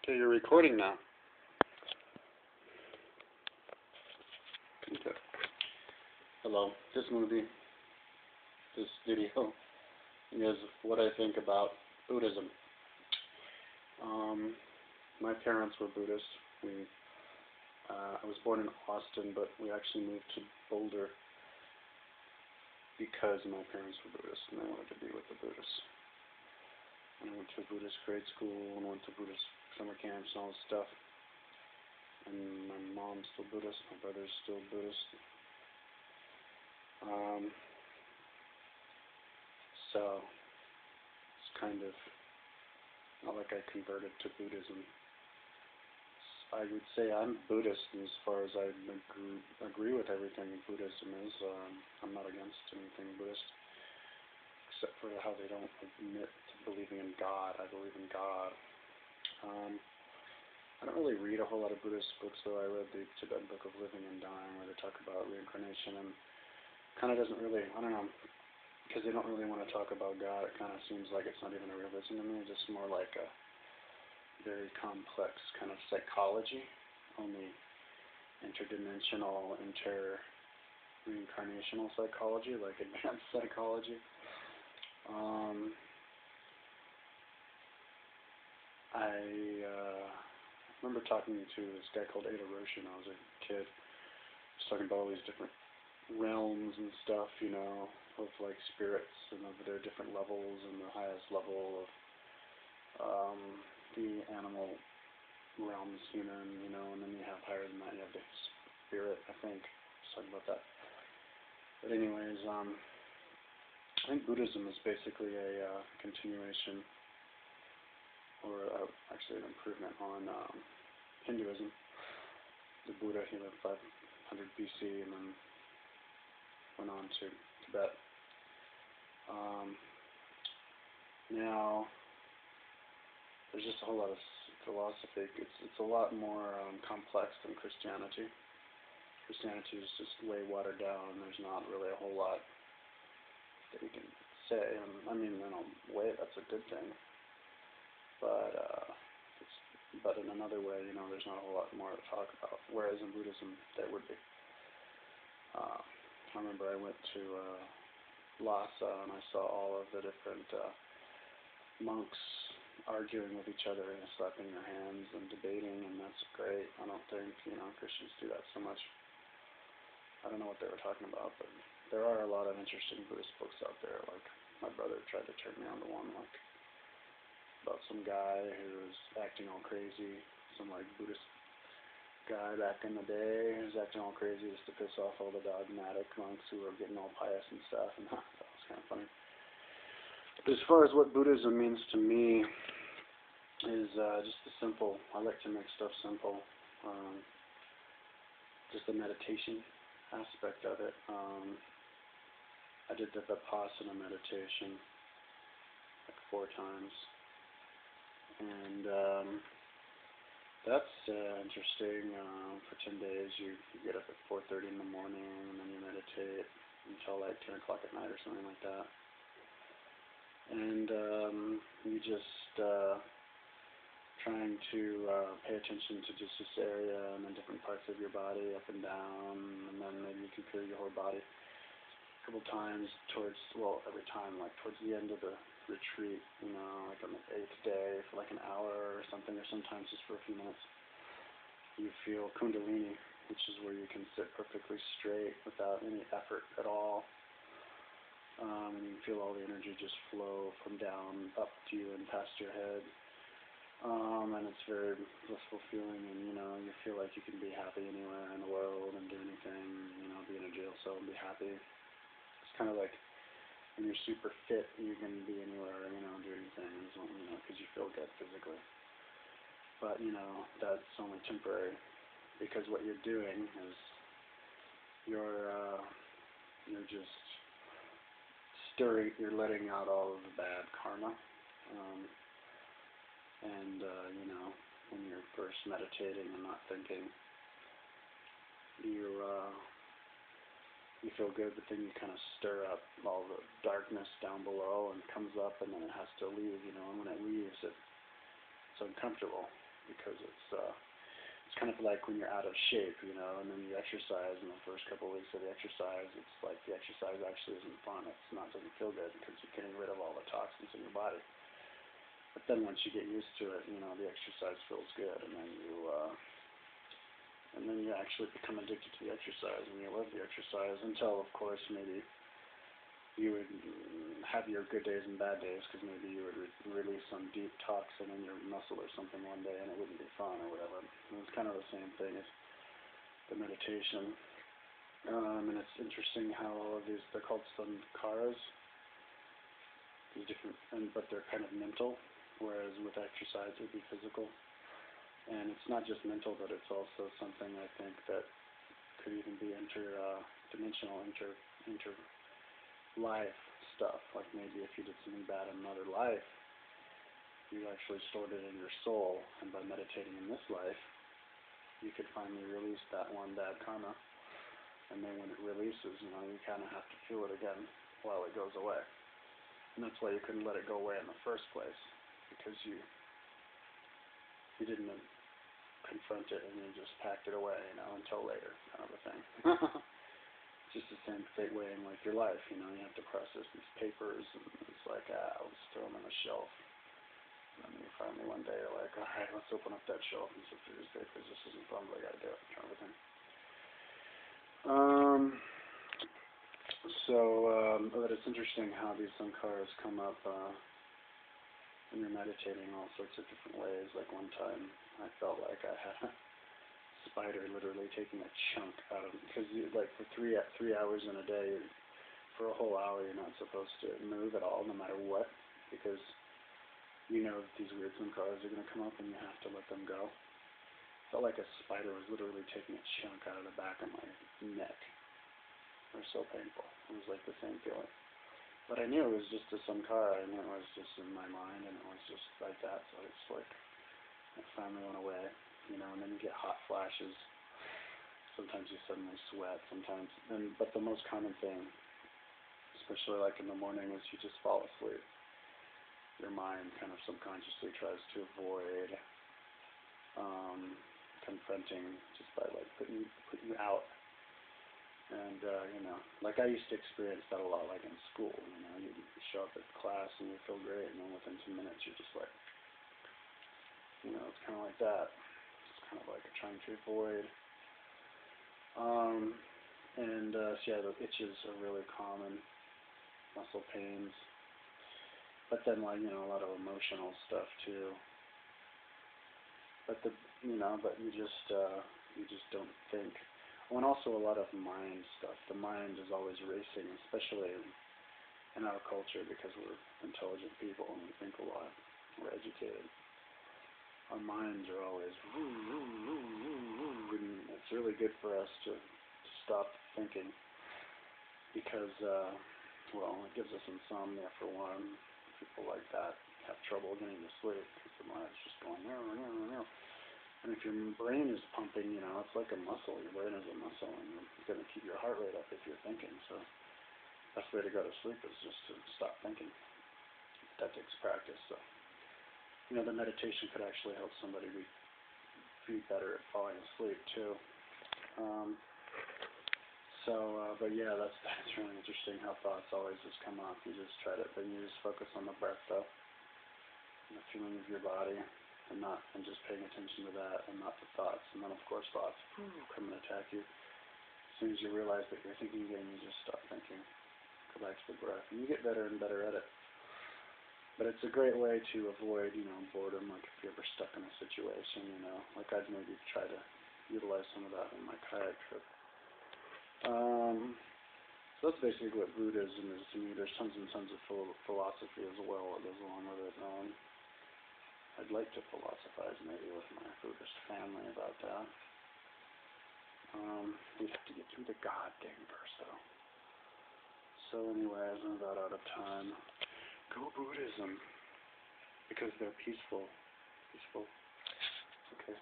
Okay, you're recording now. Okay. Hello. This video is what I think about Buddhism. My parents were Buddhists. I was born in Austin, but we actually moved to Boulder because my parents were Buddhists and they wanted to be with the Buddhists. And I went to a Buddhist grade school and went to Buddhist summer camps and all this stuff. And my mom's still Buddhist, my brother's still Buddhist. So it's kind of not like I converted to Buddhism. I would say I'm Buddhist as far as I agree with everything Buddhism is. I'm not against anything Buddhist, except for how they don't admit to believing in God. I believe in God. I don't really read a whole lot of Buddhist books, though. I read the Tibetan Book of Living and Dying, where they talk about reincarnation, and kind of doesn't really, I don't know, because they don't really want to talk about God. It kind of seems like it's not even a religion to me. It's just more like a very complex kind of psychology, only interdimensional, reincarnational psychology, like advanced psychology. I remember talking to this guy called Ada Roshi when I was a kid. He was talking about all these different realms and stuff, you know, of like spirits and of their different levels, and the highest level of the animal realm is human, you know, and then you have higher than that, you have the spirit, I think. Just talking about that. But anyways, I think Buddhism is basically a continuation, or actually an improvement on Hinduism. The Buddha, he lived 500 BC and then went on to Tibet. Now, there's just a whole lot of philosophy. It's a lot more complex than Christianity. Christianity is just way watered down. There's not really a whole lot that you can say. I mean, in a way, that's a good thing. But in another way, you know, there's not a whole lot more to talk about. Whereas in Buddhism, there would be. I remember I went to Lhasa and I saw all of the different monks arguing with each other and slapping their hands and debating, and that's great. I don't think, you know, Christians do that so much. I don't know what they were talking about, but there are a lot of interesting Buddhist books out there. Like, my brother tried to turn me on to one, like, about some guy who was acting all crazy, some like Buddhist guy back in the day who was acting all crazy just to piss off all the dogmatic monks who were getting all pious and stuff, and that was kind of funny. But as far as what Buddhism means to me is just the simple, I like to make stuff simple, just the meditation aspect of it. I did the Vipassana meditation like 4 times. And that's interesting. For 10 days, you get up at 4:30 in the morning, and then you meditate until like 10 o'clock at night or something like that. And you just trying to pay attention to just this area and then different parts of your body, up and down, and then maybe you can feel your whole body a couple times every time, like towards the end of the retreat, you know, like on the 8th day for like an hour or something, or sometimes just for a few minutes. You feel Kundalini, which is where you can sit perfectly straight without any effort at all. And you feel all the energy just flow from down up to you and past your head. And it's very blissful feeling, and you know, you feel like you can be happy anywhere in the world and do anything, you know, be in a jail cell and be happy. It's kind of like when you're super fit, you can be anywhere, you know, do anything, you know, because you feel good physically. But, you know, that's only temporary, because what you're doing is you're just you're letting out all of the bad karma. You know, when you're first meditating and not thinking, you feel good, but then you kind of stir up all the darkness down below, and it comes up, and then it has to leave, you know, and when it leaves, it's uncomfortable, because it's kind of like when you're out of shape, you know, and then you exercise, and the first couple of weeks of the exercise, it's like the exercise actually isn't fun. Doesn't feel good because you're getting rid of all the toxins in your body. But then once you get used to it, you know, the exercise feels good, and then you actually become addicted to the exercise, and you love the exercise until, of course, maybe you would have your good days and bad days, because maybe you would release some deep toxin in your muscle or something one day, and it wouldn't be fun or whatever. And it's kind of the same thing as the meditation. And it's interesting how all of these, they're called sankharas, these different, but they're kind of mental, whereas with exercise it would be physical. And it's not just mental, but it's also something I think that could even be interdimensional, life stuff. Like maybe if you did something bad in another life, you actually stored it in your soul, and by meditating in this life, you could finally release that one bad karma. And then when it releases, you know, you kind of have to feel it again while it goes away. And that's why you couldn't let it go away in the first place, because you didn't confront it, and you just packed it away, you know, until later, kind of a thing. Just the same way in like your life, you know, you have to process these papers, and it's like, I'll just throw them on a shelf. And then you finally one day are like, all right, let's open up that shelf and flip through these papers. This isn't fun, but I gotta do it, kind of a thing. But it's interesting how these sankharas come up when you're meditating all sorts of different ways. Like one time, I felt like I had a spider literally taking a chunk out of me, because like for 3 hours in a day, for a whole hour, you're not supposed to move at all, no matter what, because you know these weird sankharas are going to come up, and you have to let them go. It felt like a spider was literally taking a chunk out of the back of my neck. It was so painful. It was like the same feeling. But I knew it was just a sankhara, and it was just in my mind, and it was just like that. So it's like, it finally went away, you know, and then you get hot flashes. Sometimes you suddenly sweat, but the most common thing, especially like in the morning, is you just fall asleep. Your mind kind of subconsciously tries to avoid confronting just by like putting you out. And, you know, like I used to experience that a lot, like in school, you know, you show up at class and you feel great, and then within 2 minutes you're just like, you know, it's kind of like that. It's kind of like trying to avoid. So yeah, the itches are really common, muscle pains, but then like, you know, a lot of emotional stuff too. But you just don't think. Oh, and also a lot of mind stuff. The mind is always racing, especially in our culture, because we're intelligent people and we think a lot. We're educated. Our minds are always, and it's really good for us to stop thinking, because, well, it gives us insomnia for one. People like that have trouble getting to sleep because the mind's just going, no. And if your brain is pumping, you know, it's like a muscle. Your brain is a muscle, and it's going to keep your heart rate up if you're thinking. So the best way to go to sleep is just to stop thinking. That takes practice. So, you know, the meditation could actually help somebody be better at falling asleep too. But yeah, that's really interesting how thoughts always just come up. You just focus on the breath though, and the feeling of your body. And just paying attention to that, and not the thoughts. And then of course thoughts come and attack you. As soon as you realize that you're thinking again, you just stop thinking. Go back to the breath, and you get better and better at it. But it's a great way to avoid, you know, boredom. Like if you're ever stuck in a situation, you know, like I'd maybe try to utilize some of that in my kayak trip. So that's basically what Buddhism is to me. There's tons and tons of philosophy as well that goes along with it. I'd like to philosophize maybe with my Buddhist family about that. We'd have to get through the God thing first, though. So anyways, I'm about out of time. Go Buddhism, because they're peaceful. Okay.